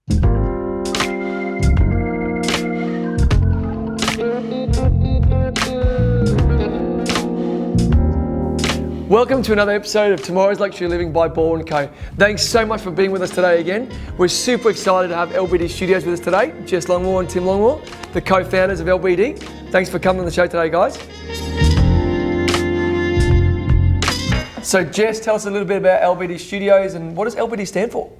Welcome to another episode of Tomorrow's Luxury Living by Ball & Co. Thanks so much for being with us today again. We're super excited to have LBD Studios with us today. Jess Longmore and Tim Longmore, the co-founders of LBD. Thanks for coming on the show today, guys. So Jess, tell us a little bit about LBD Studios and what does LBD stand for?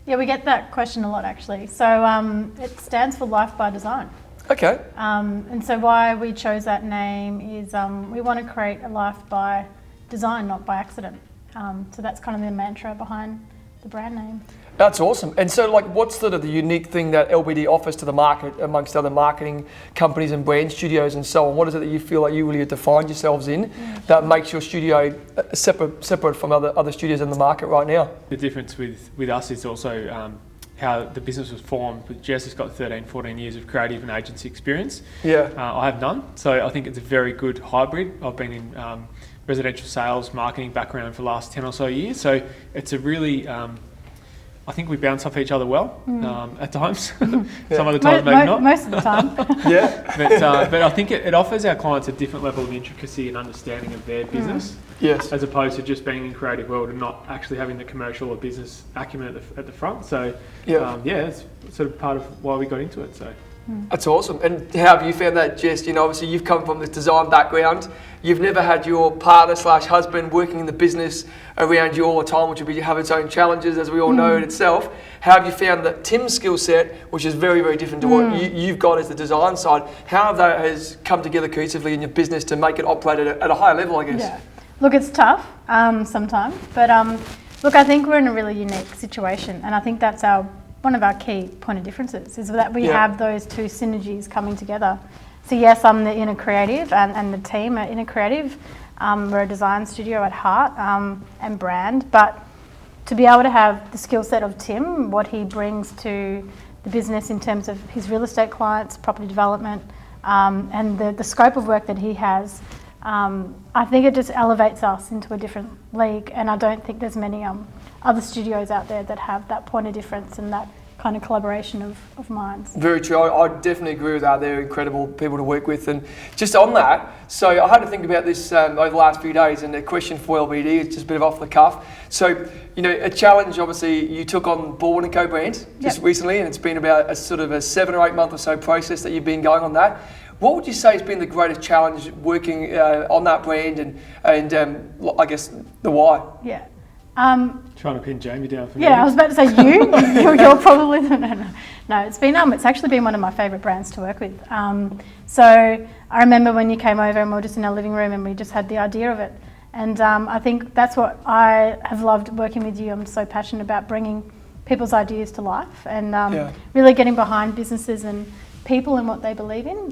Yeah, we get that question a lot actually. So it stands for Life by Design. Okay. And so why we chose that name is we want to create a life by design, not by accident. So that's kind of the mantra behind the brand name. That's awesome. And so what's sort of the unique thing that LBD offers to the market amongst other marketing companies and brand studios and so on? What is it that you feel like you really defined yourselves in that makes your studio separate from other studios in the market right now? The difference with us is also how the business was formed. Jess has got 13, 14 years of creative and agency experience. Yeah. I have none. So I think it's a very good hybrid. I've been in residential sales, marketing background for the last 10 or so years. So it's a really, I think we bounce off each other well at times. Some other times maybe not. Most of the time. Yeah. But I think it offers our clients a different level of intricacy and understanding of their business. Yes. As opposed to just being in creative world and not actually having the commercial or business acumen at the front. So it's sort of part of why we got into it. So. That's awesome. And how have you found that, Jess? You know, obviously you've come from this design background. You've never had your partner/husband working in the business around you all the time, which would have its own challenges, as we all know in itself. How have you found that Tim's skill set, which is very, very different to what you've got as the design side, how that has come together cohesively in your business to make it operate at a higher level, I guess? Yeah. Look, it's tough sometimes, but look, I think we're in a really unique situation, and I think that's one of our key point of differences is that we have those two synergies coming together. So yes, I'm the inner creative and the team are inner creative. We're a design studio at heart and brand, but to be able to have the skill set of Tim, what he brings to the business in terms of his real estate clients, property development, and the scope of work that he has, I think it just elevates us into a different league, and I don't think there's many other studios out there that have that point of difference and that kind of collaboration of minds. Very true. I definitely agree with that. They're incredible people to work with. And just on that, so I had to think about this over the last few days, and a question for LBD is just a bit of off the cuff. So, you know, a challenge, obviously, you took on Ball & Co brand just recently, and it's been about a sort of a 7 or 8 month or so process that you've been going on that. What would you say has been the greatest challenge working on that brand and I guess the why? Yeah. Trying to pin Jamie down for me. Yeah, I was about to say you're probably no. It's actually been one of my favourite brands to work with. So I remember when you came over and we were just in our living room and we just had the idea of it, and I think that's what I have loved working with you. I'm so passionate about bringing people's ideas to life and really getting behind businesses and people and what they believe in.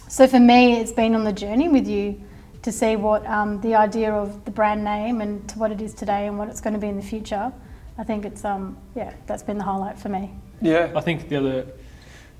So for me, it's been on the journey with you to see what the idea of the brand name and to what it is today and what it's going to be in the future. I think it's that's been the highlight for me. Yeah, I think the other,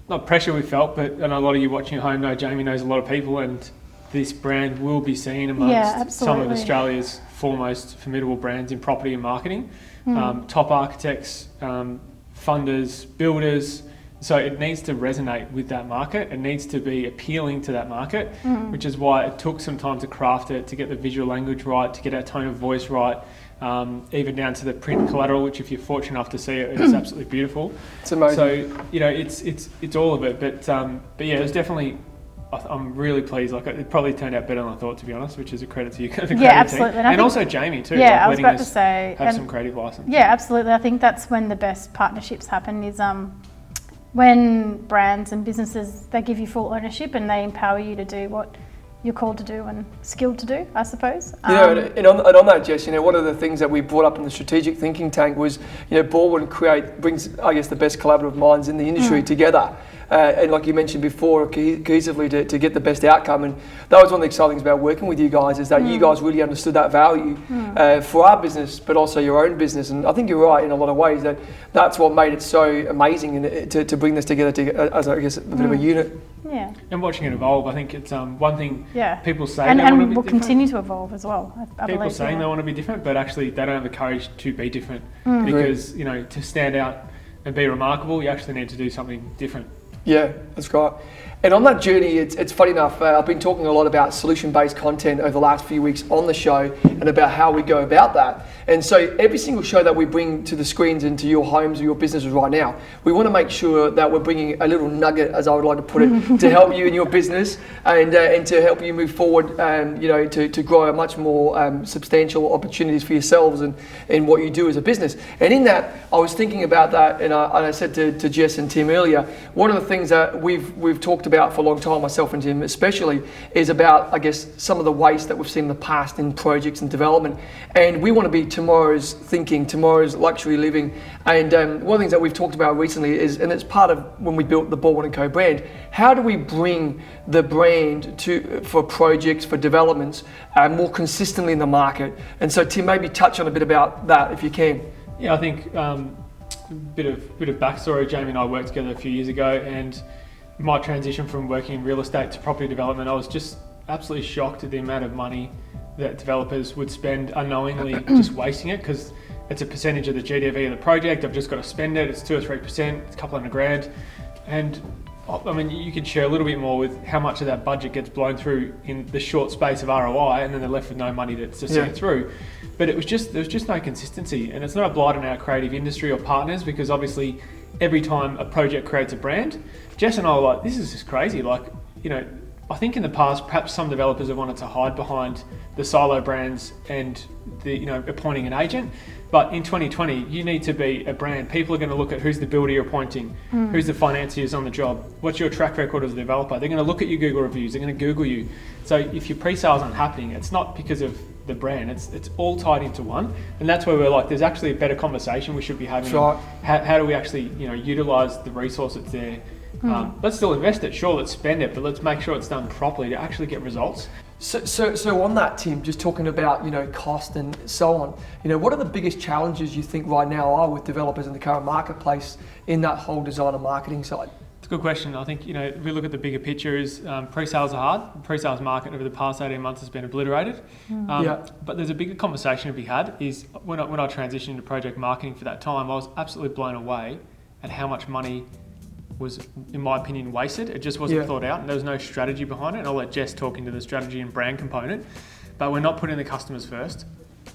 not pressure we felt, but and a lot of you watching at home know Jamie knows a lot of people, and this brand will be seen amongst some of Australia's foremost formidable brands in property and marketing. Top architects, funders, builders. So it needs to resonate with that market. It needs to be appealing to that market, which is why it took some time to craft it, to get the visual language right, to get our tone of voice right, even down to the print collateral, which if you're fortunate enough to see it, it's absolutely beautiful. It's amazing. So, you know, it's all of it. But yeah, it was definitely, I'm really pleased. Like it probably turned out better than I thought, to be honest, which is a credit to you, the creative absolutely. team. And also Jamie too. Yeah, I was about to say. Have some creative license. Yeah, absolutely. I think that's when the best partnerships happen is when brands and businesses, they give you full ownership and they empower you to do what you're called to do and skilled to do, I suppose. And on that, Jess, you know, one of the things that we brought up in the strategic thinking tank was, you know, Ball & Create brings, I guess, the best collaborative minds in the industry together. And like you mentioned before, cohesively to get the best outcome. And that was one of the exciting things about working with you guys, is that you guys really understood that value for our business, but also your own business. And I think you're right in a lot of ways that that's what made it so amazing and to bring this together as, I guess, a bit of a unit. Yeah. And watching it evolve, I think it's one thing people say and they want to be will different. continue to evolve as well. I People believe, saying they want to be different, but actually they don't have the courage to be different because, you know, to stand out and be remarkable, you actually need to do something different. Yeah, that's right. And on that journey, it's funny enough, I've been talking a lot about solution-based content over the last few weeks on the show and about how we go about that. And so every single show that we bring to the screens and to your homes or your businesses right now, we want to make sure that we're bringing a little nugget, as I would like to put it, to help you in your business and to help you move forward, to grow much more substantial opportunities for yourselves and in what you do as a business. And in that, I was thinking about that, and I said to Jess and Tim earlier, one of the things that we've talked about for a long time, myself and Tim especially, is about, I guess, some of the waste that we've seen in the past in projects and development. And we want to be tomorrow's thinking, tomorrow's luxury living. And one of the things that we've talked about recently is, and it's part of when we built the Baldwin & Co brand, how do we bring the brand for projects, for developments, more consistently in the market? And so Tim, maybe touch on a bit about that if you can. Yeah, I think bit of backstory. Jamie and I worked together a few years ago, and my transition from working in real estate to property development, I was just absolutely shocked at the amount of money that developers would spend unknowingly just wasting it, because it's a percentage of the GDV of the project. I've just got to spend it. It's 2 or 3%. It's a couple $100,000, and I mean, you could share a little bit more with how much of that budget gets blown through in the short space of ROI, and then they're left with no money to see it through. But there was just no consistency, and it's not a blight on our creative industry or partners, because obviously every time a project creates a brand, Jess and I were like, this is just crazy. Like, I think in the past, perhaps some developers have wanted to hide behind the silo brands and appointing an agent. But in 2020, you need to be a brand. People are going to look at who's the builder you're appointing, who's the financiers on the job, what's your track record as a developer. They're going to look at your Google reviews, they're going to Google you. So if your pre-sales aren't happening, it's not because of the brand, it's all tied into one. And that's where we're like, there's actually a better conversation we should be having. Right. How do we actually utilize the resource that's there? Let's still invest it, sure, let's spend it, but let's make sure it's done properly to actually get results. So on that, Tim, just talking about cost and so on, what are the biggest challenges you think right now are with developers in the current marketplace in that whole design and marketing side? It's a good question. I think if we look at the bigger picture, is pre-sales are hard. The pre-sales market over the past 18 months has been obliterated. But there's a bigger conversation to be had. Is when I transitioned into project marketing for that time, I was absolutely blown away at how much money was, in my opinion, wasted. It just wasn't thought out, and there was no strategy behind it. And I'll let Jess talk into the strategy and brand component, but we're not putting the customers first.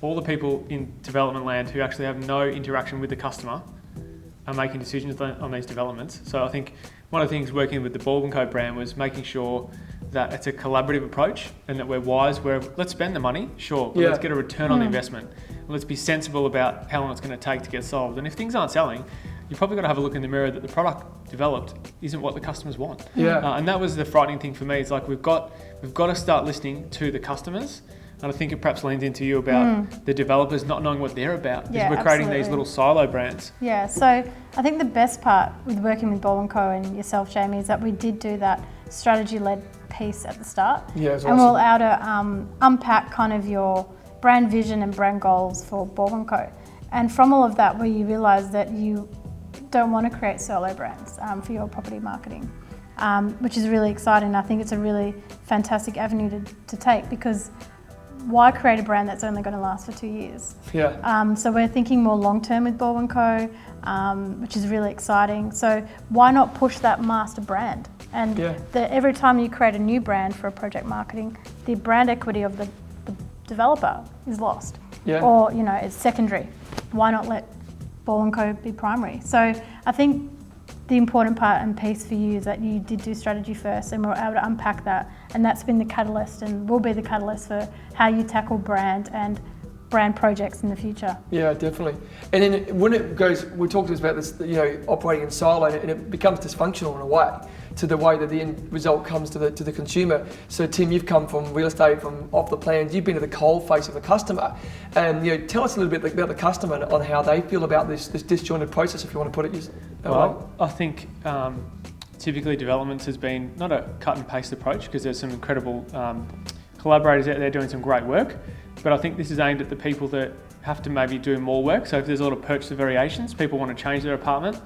All the people in development land who actually have no interaction with the customer are making decisions on these developments. So I think one of the things working with the Baldwin & Co brand was making sure that it's a collaborative approach and that we're wise where let's spend the money, sure, but let's get a return on the investment. Let's be sensible about how long it's going to take to get solved. And if things aren't selling, you've probably got to have a look in the mirror that the product developed isn't what the customers want. And that was the frightening thing for me. It's like we've got to start listening to the customers. And I think it perhaps leans into you about the developers not knowing what they're about, because we're creating these little silo brands. Yeah, so I think the best part with working with Baldwin & Co and yourself, Jamie, is that we did do that strategy-led piece at the start. Yeah, it's and awesome. we're able to unpack kind of your brand vision and brand goals for Baldwin & Co. And from all of that, we realised that you don't want to create solo brands for your property marketing, which is really exciting. I think it's a really fantastic avenue to take, because why create a brand that's only going to last for 2 years? So we're thinking more long-term with Baldwin & Co, which is really exciting. So why not push that master brand? And every time you create a new brand for a project marketing, the brand equity of the developer is lost, or it's secondary. Why not let Baldwin & Co be primary? So I think the important part and piece for you is that you did do strategy first, and we were able to unpack that, and that's been the catalyst and will be the catalyst for how you tackle brand and brand projects in the future. Yeah, definitely. And then when it goes, we talked about this, operating in silo, and it becomes dysfunctional in a way to the way that the end result comes to the consumer. So Tim, you've come from real estate, from off the plans, you've been to the cold face of the customer. And tell us a little bit about the customer on how they feel about this disjointed process, if you want to put it that way. I think typically developments has been not a cut and paste approach, because there's some incredible collaborators out there doing some great work, but I think this is aimed at the people that have to maybe do more work. So if there's a lot of purchase variations, people want to change their apartment.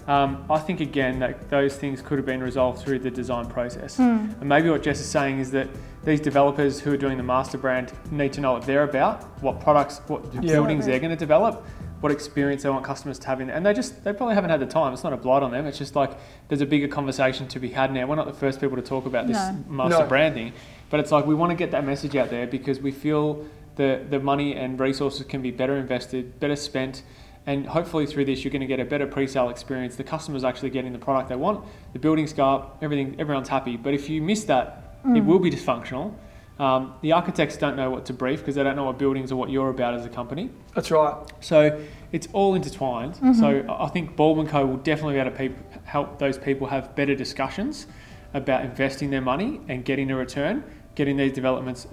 I think again that those things could have been resolved through the design process. And maybe what Jess is saying is that these developers who are doing the master brand need to know what they're about, what products, what buildings they're going to develop. what experience they want customers to have in there. And they probably haven't had the time. It's not a blight on them. It's just like there's a bigger conversation to be had now. We're not the first people to talk about this master branding, but it's like we want to get that message out there because we feel the money and resources can be better invested, better spent, and hopefully through this you're going to get a better pre-sale experience. The customer's actually getting the product they want, the building's go up, everyone's happy. But if you miss that, it will be dysfunctional. The architects don't know what to brief because they don't know what buildings or what you're about as a company. That's right. So it's all intertwined. So I think Baldwin Co will definitely be able to help those people have better discussions about investing their money and getting a return, getting these developments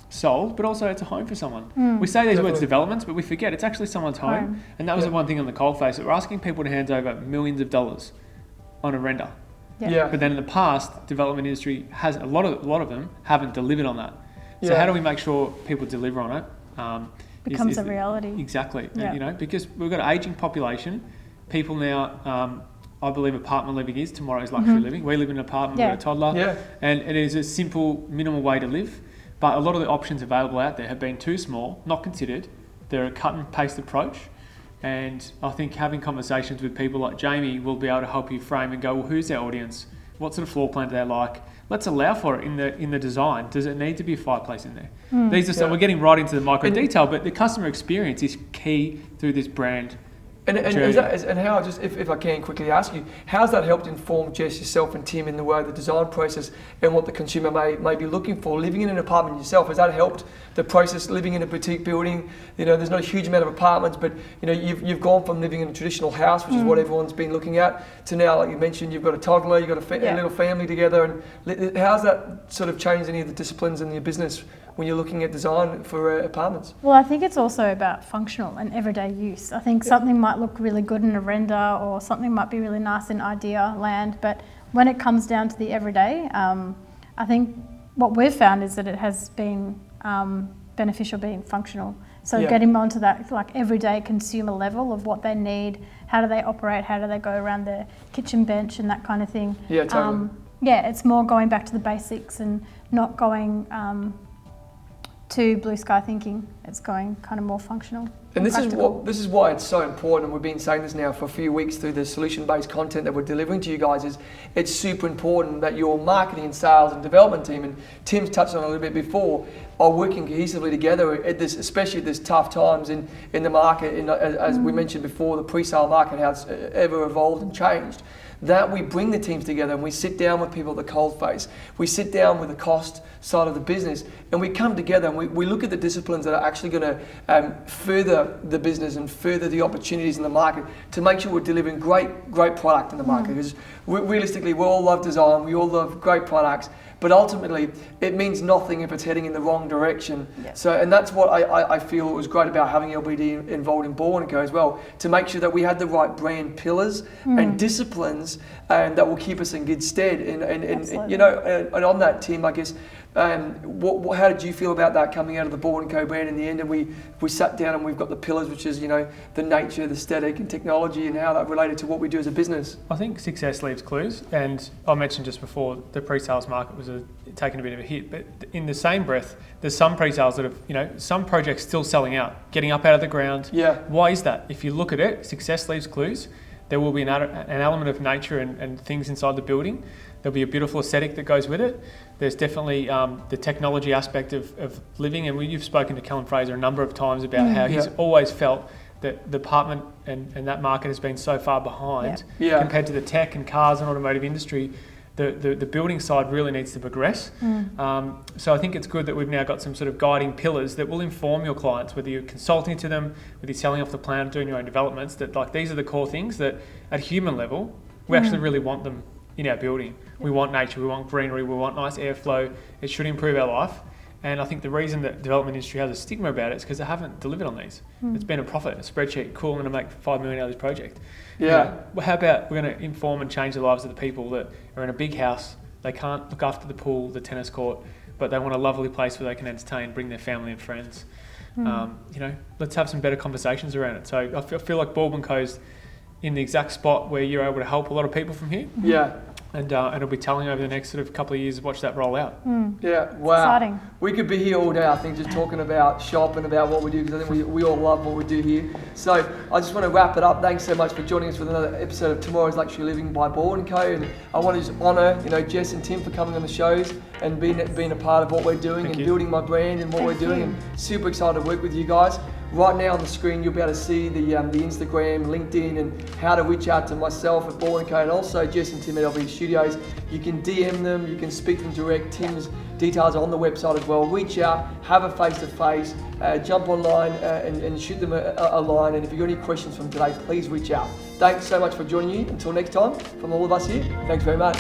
sold, but also it's a home for someone. We say these words developments, but we forget it's actually someone's home. And that was the one thing on the coalface, that we're asking people to hand over millions of dollars on a render. But then in the past, development industry has a lot of them haven't delivered on that. So how do we make sure people deliver on it? Becomes a reality. Exactly. And, because we've got an aging population. People now, I believe apartment living is tomorrow's luxury living. We live in an apartment with a toddler, and it is a simple, minimal way to live. But a lot of the options available out there have been too small, not considered. They're a cut and paste approach. And I think having conversations with people like Jamie will be able to help you frame and go, well, who's their audience? What sort of floor plan do they like? Let's allow for it in the design. Does it need to be a fireplace in there? These are so we're getting right into the micro detail, but the customer experience is key through this brand. And how, just if I can quickly ask you, how's that helped inform Jess, yourself and Tim in the way of the design process and what the consumer may be looking for? Living in an apartment yourself, has that helped the process, living in a boutique building? There's not a huge amount of apartments, but you've gone from living in a traditional house, which is what everyone's been looking at, to now, like you mentioned, you've got a toddler, you've got a little family together. And how's that sort of changed any of the disciplines in your business when you're looking at design for apartments? Well, I think it's also about functional and everyday use. I think something might look really good in a render or something might be really nice in idea land, but when it comes down to the everyday, I think what we've found is that it has been beneficial being functional. So getting onto that like everyday consumer level of what they need, how do they operate, how do they go around their kitchen bench and that kind of thing. Yeah, totally. It's more going back to the basics and not going to blue sky thinking. It's going kind of more functional. And this is why it's so important, and we've been saying this now for a few weeks through the solution-based content that we're delivering to you guys, is it's super important that your marketing and sales and development team, and Tim's touched on it a little bit before, are working cohesively together at this, especially at this tough times in the market. As we mentioned before, the pre-sale market has ever evolved and changed. That we bring the teams together and we sit down with people at the cold face. We sit down with the cost side of the business and we come together and we look at the disciplines that are actually going to further the business and further the opportunities in the market to make sure we're delivering great product in the market. Because realistically, we all love design, we all love great products, but ultimately it means nothing if it's heading in the wrong direction. So, and that's what I feel was great about having LBD involved in Baldwin Co as well, to make sure that we had the right brand pillars and disciplines that will keep us in good stead. And on that, Tim, I guess, how did you feel about that coming out of the Baldwin Co brand in the end? And we sat down and we've got the pillars, which is the nature, the aesthetic, and technology, and how that related to what we do as a business. I think success leaves clues, and I mentioned just before the pre-sales market was taking a bit of a hit, but in the same breath, there's some pre-sales that have some projects still selling out, getting up out of the ground. Why is that? If you look at it, success leaves clues. There will be an element of nature and things inside the building. There'll be a beautiful aesthetic that goes with it. There's definitely the technology aspect of living, and you've spoken to Callum Fraser a number of times about how he's always felt that the apartment and that market has been so far behind compared to the tech and cars and automotive industry. The building side really needs to progress. So I think it's good that we've now got some sort of guiding pillars that will inform your clients, whether you're consulting to them, whether you're selling off the plan, doing your own developments, that like these are the core things that at human level, we actually really want them in our building. We want nature, we want greenery, we want nice airflow. It should improve our life. And I think the reason that development industry has a stigma about it is because they haven't delivered on these. It's been a profit, a spreadsheet, cool, I'm going to make $5 million out of this project. Well, how about we're going to inform and change the lives of the people that are in a big house, they can't look after the pool, the tennis court, but they want a lovely place where they can entertain, bring their family and friends. Let's have some better conversations around it. So I feel like Baldwin Co's in the exact spot where you're able to help a lot of people from here. And it'll be telling over the next sort of couple of years, watch that roll out. Yeah, wow. Exciting. We could be here all day, I think, just talking about shop and about what we do, because I think we all love what we do here. So I just want to wrap it up. Thanks so much for joining us with another episode of Tomorrow's Luxury Living by Ball & Co. And I want to just honour, Jess and Tim for coming on the shows and being a part of what we're doing and building my brand and what we're doing. And super excited to work with you guys. Right now on the screen, you'll be able to see the Instagram, LinkedIn, and how to reach out to myself at Ball & Co. and also Jess and Tim at LBD Studios. You can DM them, you can speak to them direct. Tim's details are on the website as well. Reach out, have a face-to-face, jump online and shoot them a line. And if you've got any questions from today, please reach out. Thanks so much for joining me. Until next time, from all of us here, thanks very much.